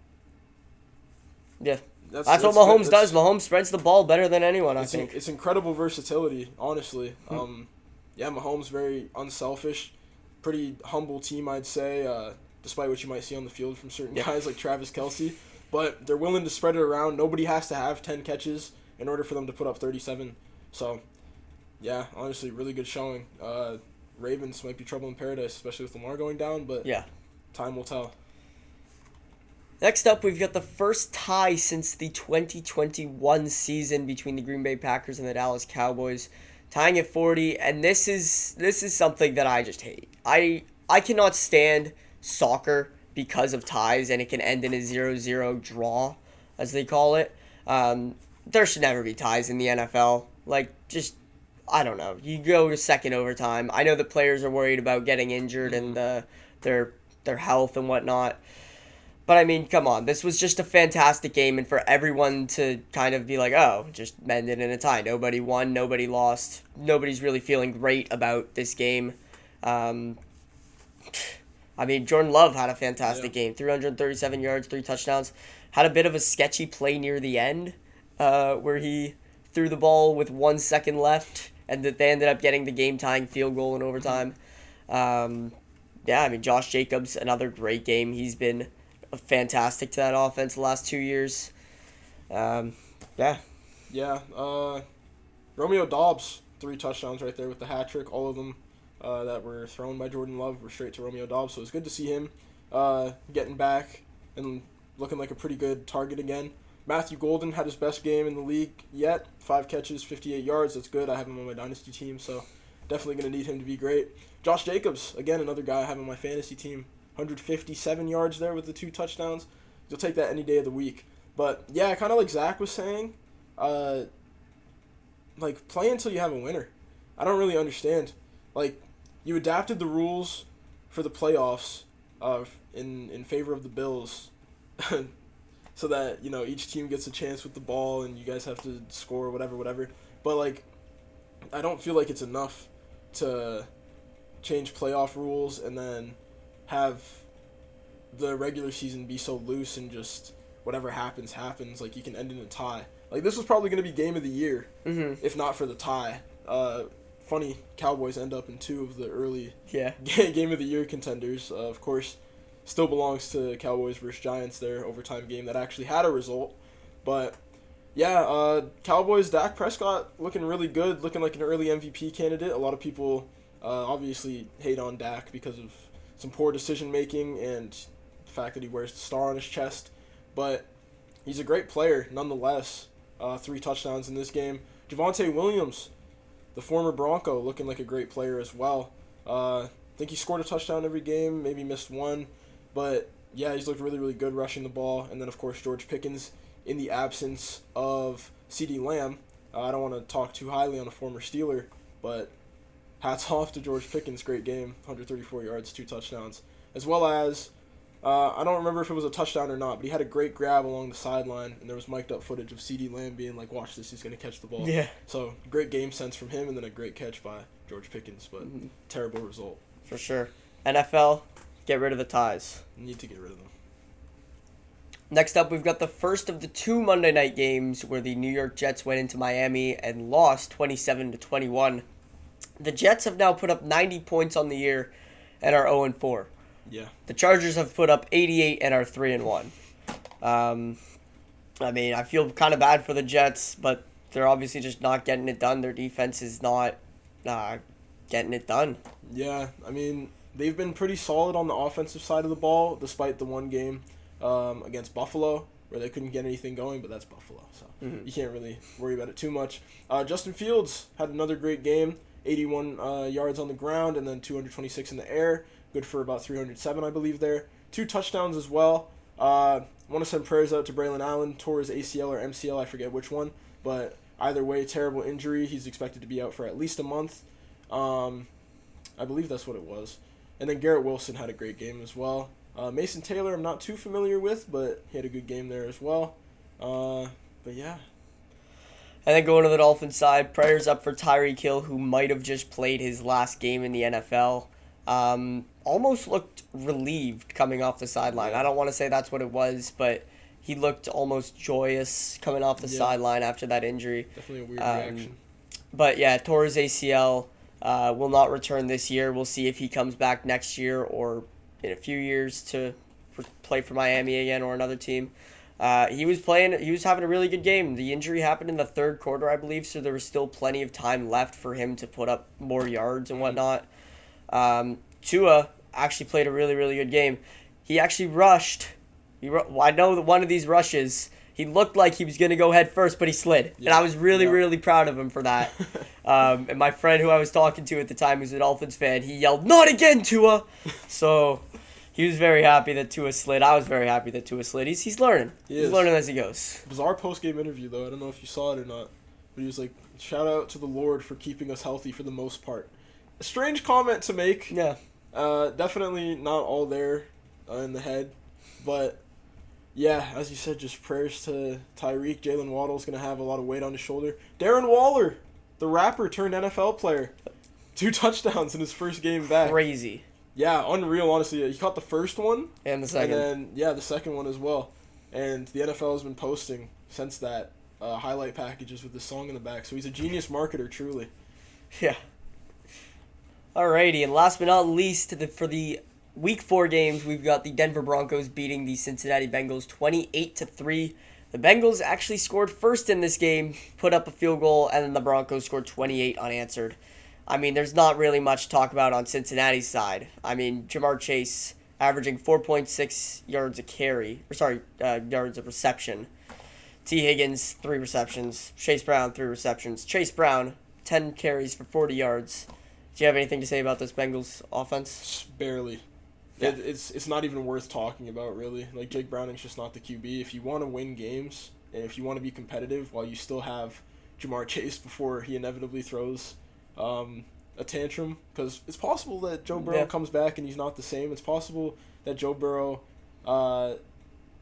yeah. That's what Mahomes does. Mahomes spreads the ball better than anyone, I think. It's incredible versatility, honestly. Mahomes very unselfish, pretty humble team, I'd say, despite what you might see on the field from certain guys like Travis Kelce. But they're willing to spread it around. Nobody has to have 10 catches in order for them to put up 37. So, yeah, honestly, really good showing. Ravens might be trouble in paradise, especially with Lamar going down, but time will tell. Next up, we've got the first tie since the 2021 season between the Green Bay Packers and the Dallas Cowboys, tying at 40, and this is something that I just hate. I cannot stand soccer because of ties, and it can end in a 0-0 draw, as they call it. There should never be ties in the NFL. I don't know. You go to second overtime. I know that players are worried about getting injured and their health and whatnot. But, I mean, come on. This was just a fantastic game, and for everyone to kind of be like, oh, just ended in a tie. Nobody won, nobody lost. Nobody's really feeling great about this game. I mean, Jordan Love had a fantastic game. 337 yards, 3 touchdowns. Had a bit of a sketchy play near the end where he threw the ball with 1 second left, and that they ended up getting the game-tying field goal in overtime. I mean, Josh Jacobs, another great game. He's been fantastic to that offense the last 2 years. Romeo Dobbs, 3 touchdowns right there with the hat trick. All of them that were thrown by Jordan Love were straight to Romeo Dobbs. So it's good to see him getting back and looking like a pretty good target again. Matthew Golden had his best game in the league yet. 5 catches, 58 yards. That's good. I have him on my dynasty team, so definitely going to need him to be great. Josh Jacobs, again, another guy I have on my fantasy team. 157 yards there with the 2 touchdowns. You'll take that any day of the week. But, yeah, kind of like Zach was saying, like, play until you have a winner. I don't really understand. Like, you adapted the rules for the playoffs in favor of the Bills so that, each team gets a chance with the ball and you guys have to score whatever. But, like, I don't feel like it's enough to change playoff rules and then have the regular season be so loose and just whatever happens. Like, you can end in a tie. Like, this was probably going to be game of the year, if not for the tie. Funny, Cowboys end up in 2 of the early game of the year contenders. Of course, still belongs to Cowboys versus Giants, their overtime game that actually had a result. But, yeah, Cowboys, Dak Prescott looking really good, looking like an early MVP candidate. A lot of people obviously hate on Dak because of some poor decision-making and the fact that he wears the star on his chest. But he's a great player nonetheless. 3 touchdowns in this game. Javonte Williams, the former Bronco, looking like a great player as well. I think he scored a touchdown every game, maybe missed one. But, yeah, he's looked really, really good rushing the ball. And then, of course, George Pickens in the absence of CeeDee Lamb. I don't want to talk too highly on a former Steeler, but hats off to George Pickens. Great game, 134 yards, 2 touchdowns. As well as, I don't remember if it was a touchdown or not, but he had a great grab along the sideline, and there was mic'd up footage of CeeDee Lamb being like, watch this, he's going to catch the ball. Yeah. So, great game sense from him, and then a great catch by George Pickens, but terrible result. For sure. NFL, get rid of the ties. Need to get rid of them. Next up, we've got the first of the 2 Monday night games where the New York Jets went into Miami and lost 27-21. The Jets have now put up 90 points on the year and are 0-4. Yeah. The Chargers have put up 88 and are 3-1. I mean, I feel kind of bad for the Jets, but they're obviously just not getting it done. Their defense is not getting it done. Yeah, I mean, they've been pretty solid on the offensive side of the ball, despite the one game against Buffalo, where they couldn't get anything going, but that's Buffalo, so you can't really worry about it too much. Justin Fields had another great game, 81 yards on the ground and then 226 in the air, good for about 307, I believe, there. 2 touchdowns as well. I want to send prayers out to Braylon Allen, tore his ACL or MCL, I forget which one, but either way, terrible injury. He's expected to be out for at least a month. I believe that's what it was. And then Garrett Wilson had a great game as well. Mason Taylor I'm not too familiar with, but he had a good game there as well. But yeah. And then going to the Dolphins side, prayers up for Tyreek Hill, who might have just played his last game in the NFL. Almost looked relieved coming off the sideline. I don't want to say that's what it was, but he looked almost joyous coming off the sideline after that injury. Definitely a weird reaction. But yeah, tore his ACL. Will not return this year. We'll see if he comes back next year or in a few years to play for Miami again or another team. He was having a really good game. The injury happened in the 3rd quarter, I believe, so there was still plenty of time left for him to put up more yards and whatnot. Tua actually played a really, really good game. He actually rushed. I know that one of these rushes, he looked like he was going to go head first, but he slid. Yeah. And I was really, really proud of him for that. And my friend who I was talking to at the time, who's a Dolphins fan, he yelled, "Not again, Tua!" So he was very happy that Tua slid. I was very happy that Tua slid. He's learning. He's learning as he goes. Bizarre post-game interview, though. I don't know if you saw it or not. But he was like, shout out to the Lord for keeping us healthy for the most part. A strange comment to make. Yeah. Definitely not all there in the head. But, yeah, as you said, just prayers to Tyreek. Jalen Waddle's going to have a lot of weight on his shoulder. Darren Waller, the rapper turned NFL player. 2 touchdowns in his first game back. Crazy. Yeah, unreal, honestly. He caught the first one. And the second. And then, the second one as well. And the NFL has been posting since that highlight packages with this song in the back. So he's a genius marketer, truly. Yeah. Alrighty, and last but not least, for the Week 4 games, we've got the Denver Broncos beating the Cincinnati Bengals 28-3. The Bengals actually scored first in this game, put up a field goal, and then the Broncos scored 28 unanswered. I mean, there's not really much to talk about on Cincinnati's side. I mean, Jamar Chase averaging 4.6 yards a carry, yards of reception. T. Higgins, 3 receptions. Chase Brown, 3 receptions. Chase Brown, 10 carries for 40 yards. Do you have anything to say about this Bengals offense? Barely. Yeah. It's not even worth talking about, really. Like, Jake Browning's just not the QB. If you want to win games, and if you want to be competitive while you still have Jamar Chase before he inevitably throws a tantrum, because it's possible that Joe Burrow comes back and he's not the same. It's possible that Joe Burrow, I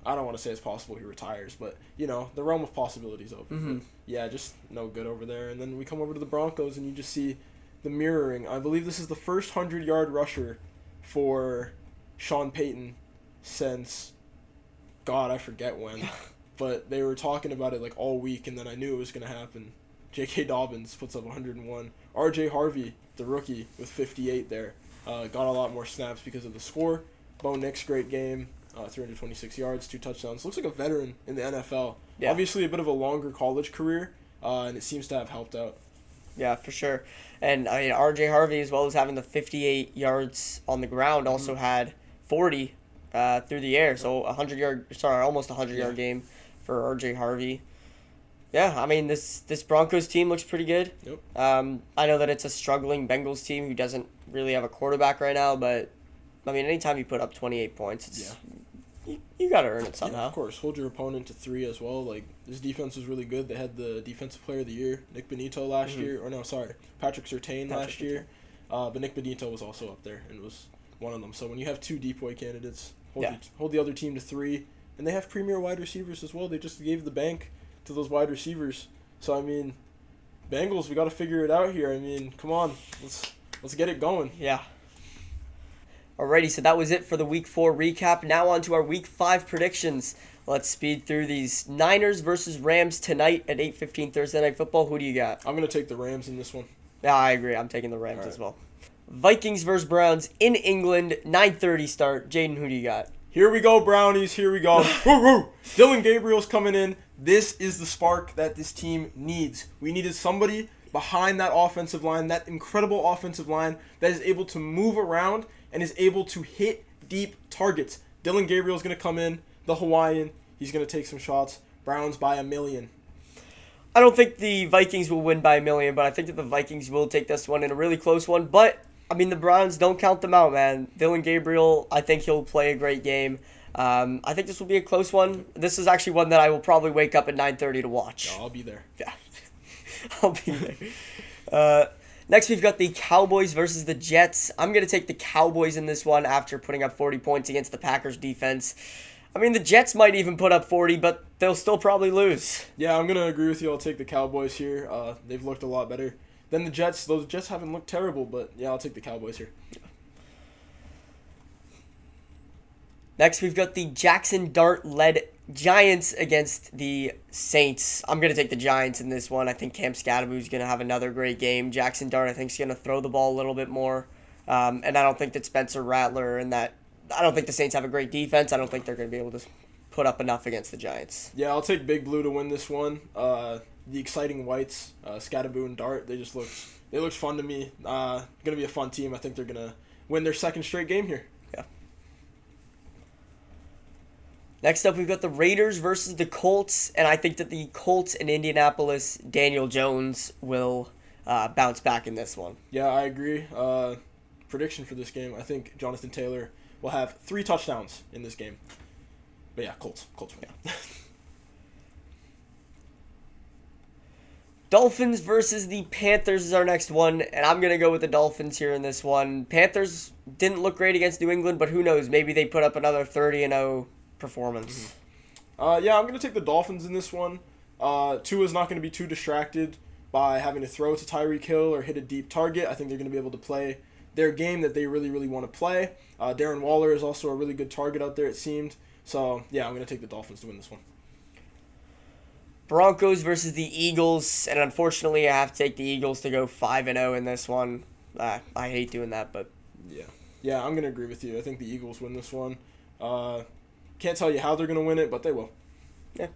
don't want to say it's possible he retires, but, you know, the realm of possibilities open. Mm-hmm. But, yeah, just no good over there. And then we come over to the Broncos and you just see the mirroring. I believe this is the first 100-yard rusher for Sean Payton since, God, I forget when. But they were talking about it like all week, and then I knew it was going to happen. J.K. Dobbins puts up 101. R.J. Harvey, the rookie, with 58 there. Got a lot more snaps because of the score. Bo Nix, great game. 326 yards, 2 touchdowns. Looks like a veteran in the NFL. Yeah. Obviously a bit of a longer college career, and it seems to have helped out. Yeah, for sure. And I mean, R.J. Harvey, as well as having the 58 yards on the ground, also had 40 through the air. So almost a 100-yard game for R.J. Harvey. Yeah, I mean, this Broncos team looks pretty good. Yep. I know that it's a struggling Bengals team who doesn't really have a quarterback right now, but, I mean, anytime you put up 28 points, you got to earn it somehow. Yeah, of course. Hold your opponent to 3 as well. Like, this defense was really good. They had the Defensive Player of the Year, Nick Benito last year. Or no, sorry, Patrick Surtain last year. But Nick Benito was also up there and was one of them. So when you have 2 DPOY candidates, hold the other team to 3. And they have premier wide receivers as well. They just gave the bank to those wide receivers. So, I mean, Bengals, we got to figure it out here. I mean, come on. Let's get it going. Yeah. Alrighty, so that was it for the Week 4 recap. Now on to our Week 5 predictions. Let's speed through these. Niners versus Rams tonight at 8:15 Thursday Night Football. Who do you got? I'm going to take the Rams in this one. Yeah, I agree. I'm taking the Rams as well. Vikings versus Browns in England, 9:30 start. Jaden, who do you got? Here we go, Brownies. Here we go. Dylan Gabriel's coming in. This is the spark that this team needs. We needed somebody behind that offensive line, that incredible offensive line that is able to move around and is able to hit deep targets. Dylan Gabriel's going to come in, the Hawaiian. He's going to take some shots. Browns by 1 million. I don't think the Vikings will win by 1 million, but I think that the Vikings will take this one in a really close one. But, I mean, the Browns, don't count them out, man. Dylan Gabriel, I think he'll play a great game. I think this will be a close one. This is actually one that I will probably wake up at 9:30 to watch. I'll be there. Yeah, I'll be there. Next, we've got the Cowboys versus the Jets. I'm going to take the Cowboys in this one after putting up 40 points against the Packers defense. I mean, the Jets might even put up 40, but they'll still probably lose. Yeah, I'm going to agree with you. I'll take the Cowboys here. They've looked a lot better than the Jets. Those Jets haven't looked terrible, but yeah, I'll take the Cowboys here. Next, we've got the Jackson Dart-led Giants against the Saints. I'm going to take the Giants in this one. I think Cam Scadaboo's going to have another great game. Jackson Dart, I think, is going to throw the ball a little bit more. And I don't think that Spencer Rattler and that... I don't think the Saints have a great defense. I don't think they're going to be able to put up enough against the Giants. Yeah, I'll take Big Blue to win this one. The exciting whites, Scadaboo and Dart, they look fun to me. Going to be a fun team. I think they're going to win their second straight game here. Yeah. Next up, we've got the Raiders versus the Colts, and I think that the Colts in Indianapolis, Daniel Jones will bounce back in this one. Yeah, I agree. Prediction for this game, I think Jonathan Taylor will have 3 touchdowns in this game. But yeah, Colts win. Yeah. Dolphins versus the Panthers is our next one, and I'm going to go with the Dolphins here in this one. Panthers didn't look great against New England, but who knows? Maybe they put up another 30-0 performance. Yeah, I'm going to take the Dolphins in this one. Tua's not going to be too distracted by having to throw to Tyreek Hill or hit a deep target. I think they're going to be able to play their game that they really, really want to play. Darren Waller is also a really good target out there, it seemed. So, yeah, I'm going to take the Dolphins to win this one. Broncos versus the Eagles, and unfortunately I have to take the Eagles to go 5-0 in this one. I hate doing that, but... Yeah, I'm going to agree with you. I think the Eagles win this one. Can't tell you how they're going to win it, but they will. Yeah.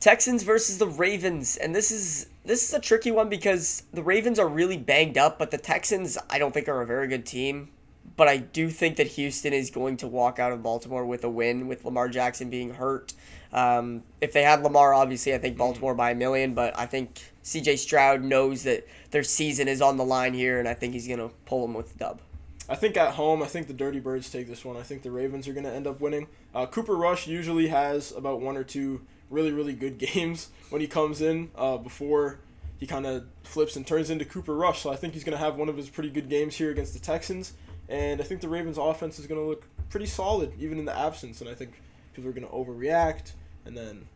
Texans versus the Ravens, and this is a tricky one because the Ravens are really banged up, but the Texans I don't think are a very good team. But I do think that Houston is going to walk out of Baltimore with a win, with Lamar Jackson being hurt. If they had Lamar, obviously, I think Baltimore by a million, but I think C.J. Stroud knows that their season is on the line here, and I think he's going to pull them with the dub. I think at home, I think the Dirty Birds take this one. I think the Ravens are going to end up winning. Cooper Rush usually has about one or two really, really good games when he comes in before he kind of flips and turns into Cooper Rush. So I think he's going to have one of his pretty good games here against the Texans. And I think the Ravens' offense is going to look pretty solid, even in the absence. And I think people are going to overreact, and then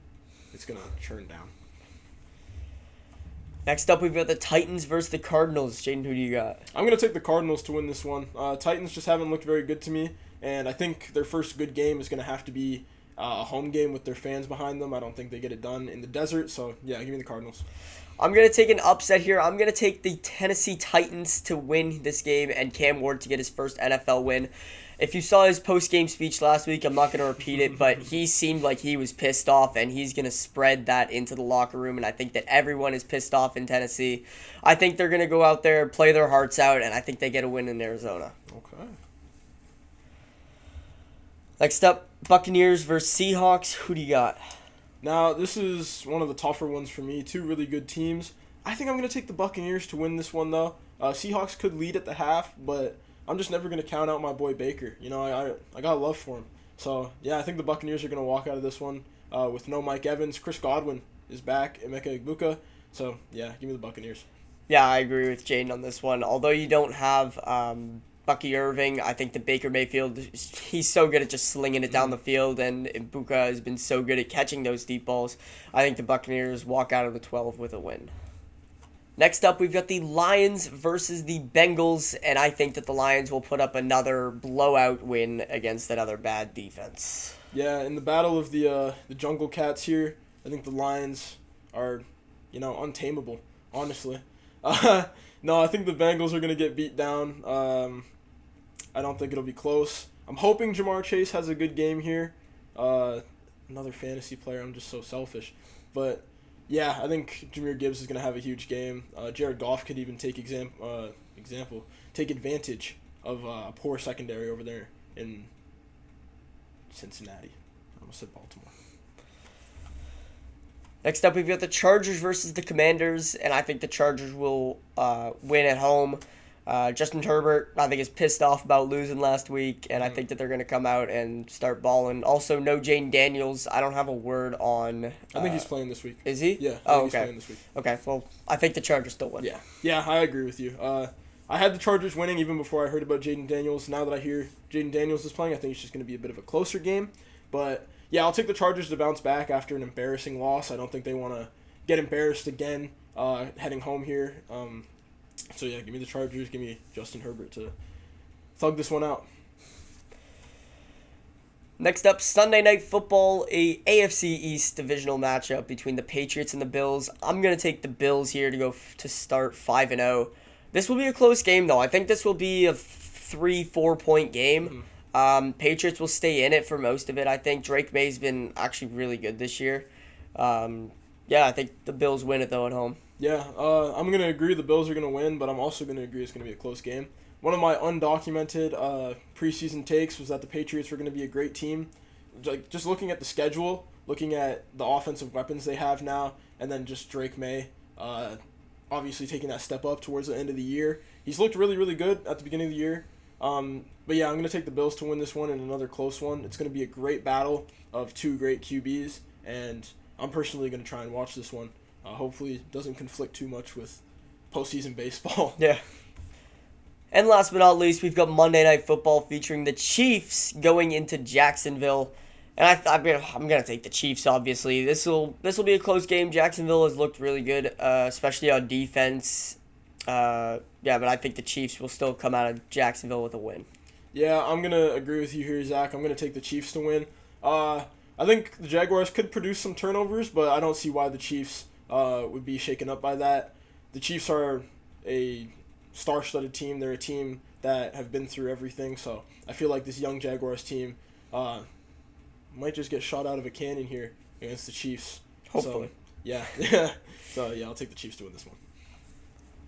it's going to churn down. Next up, we've got the Titans versus the Cardinals. Jaden, who do you got? I'm going to take the Cardinals to win this one. Titans just haven't looked very good to me, and I think their first good game is going to have to be a home game with their fans behind them. I don't think they get it done in the desert, so yeah, give me the Cardinals. I'm going to take an upset here. I'm going to take the Tennessee Titans to win this game and Cam Ward to get his first NFL win. If you saw his post-game speech last week, I'm not going to repeat it, but he seemed like he was pissed off, and he's going to spread that into the locker room, and I think that everyone is pissed off in Tennessee. I think they're going to go out there, play their hearts out, and I think they get a win in Arizona. Okay. Next up, Buccaneers versus Seahawks. Who do you got? Now, this is one of the tougher ones for me. Two really good teams. I think I'm going to take the Buccaneers to win this one, though. Seahawks could lead at the half, but I'm just never going to count out my boy Baker. You know, I got love for him. So, yeah, I think the Buccaneers are going to walk out of this one with no Mike Evans. Chris Godwin is back, Emeka Egbuka. So, yeah, give me the Buccaneers. Yeah, I agree with Jaden on this one. Although you don't have Bucky Irving, I think that Baker Mayfield, he's so good at just slinging it down the field, and Egbuka has been so good at catching those deep balls. I think the Buccaneers walk out of the 12 with a win. Next up, we've got the Lions versus the Bengals, and I think that the Lions will put up another blowout win against another bad defense. Yeah, in the battle of the Jungle Cats here, I think the Lions are, untamable, honestly. No, I think the Bengals are going to get beat down. I don't think it'll be close. I'm hoping Jamar Chase has a good game here. Another fantasy player, I'm just so selfish. But yeah, I think Jahmyr Gibbs is going to have a huge game. Jared Goff could even take take advantage of a poor secondary over there in Cincinnati. I almost said Baltimore. Next up, we've got the Chargers versus the Commanders, and I think the Chargers will win at home. Justin Herbert, I think, is pissed off about losing last week, and I think that they're going to come out and start balling. Also, no Jane Daniels. I don't have a word on... I think he's playing this week. Is he? Yeah, he's playing this week. Okay, well, I think the Chargers still win. Yeah, I agree with you. I had the Chargers winning even before I heard about Jaden Daniels. Now that I hear Jaden Daniels is playing, I think it's just going to be a bit of a closer game. But yeah, I'll take the Chargers to bounce back after an embarrassing loss. I don't think they want to get embarrassed again heading home here. So yeah, give me the Chargers. Give me Justin Herbert to thug this one out. Next up, Sunday Night Football, a AFC East divisional matchup between the Patriots and the Bills. I'm going to take the Bills here to go to start 5-0. This will be a close game, though. I think this will be a 3-4 point game. Patriots will stay in it for most of it, I think. Drake May's been actually really good this year. Yeah, I think the Bills win it, though, at home. Yeah, I'm going to agree the Bills are going to win, but I'm also going to agree it's going to be a close game. One of my undocumented preseason takes was that the Patriots were going to be a great team. Like, just looking at the schedule, looking at the offensive weapons they have now, and then just Drake May obviously taking that step up towards the end of the year. He's looked really, really good at the beginning of the year. But yeah, I'm going to take the Bills to win this one and another close one. It's going to be a great battle of two great QBs, and I'm personally going to try and watch this one. Hopefully it doesn't conflict too much with postseason baseball. Yeah. And last but not least, we've got Monday Night Football featuring the Chiefs going into Jacksonville. And I'm gonna take the Chiefs, obviously. This will be a close game. Jacksonville has looked really good, especially on defense. But I think the Chiefs will still come out of Jacksonville with a win. Yeah, I'm going to agree with you here, Zach. I'm going to take the Chiefs to win. I think the Jaguars could produce some turnovers, but I don't see why the Chiefs would be shaken up by that. The Chiefs are a star-studded team. They're a team that have been through everything, so I feel like this young Jaguars team might just get shot out of a cannon here against the Chiefs. Hopefully. So, yeah. So, yeah, I'll take the Chiefs to win this one.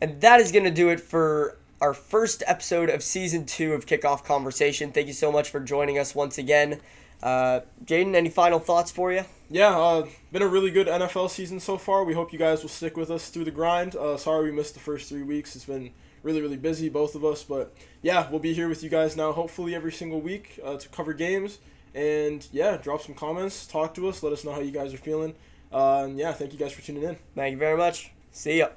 And that is going to do it for our first episode of Season 2 of Kickoff Conversation. Thank you so much for joining us once again. Jaden, any final thoughts for you? Yeah, been a really good NFL season so far. We hope you guys will stick with us through the grind. Sorry we missed the first 3 weeks. It's been really, really busy, both of us. But, yeah, we'll be here with you guys now hopefully every single week to cover games. And, yeah, drop some comments, talk to us, let us know how you guys are feeling. And, yeah, thank you guys for tuning in. Thank you very much. See ya.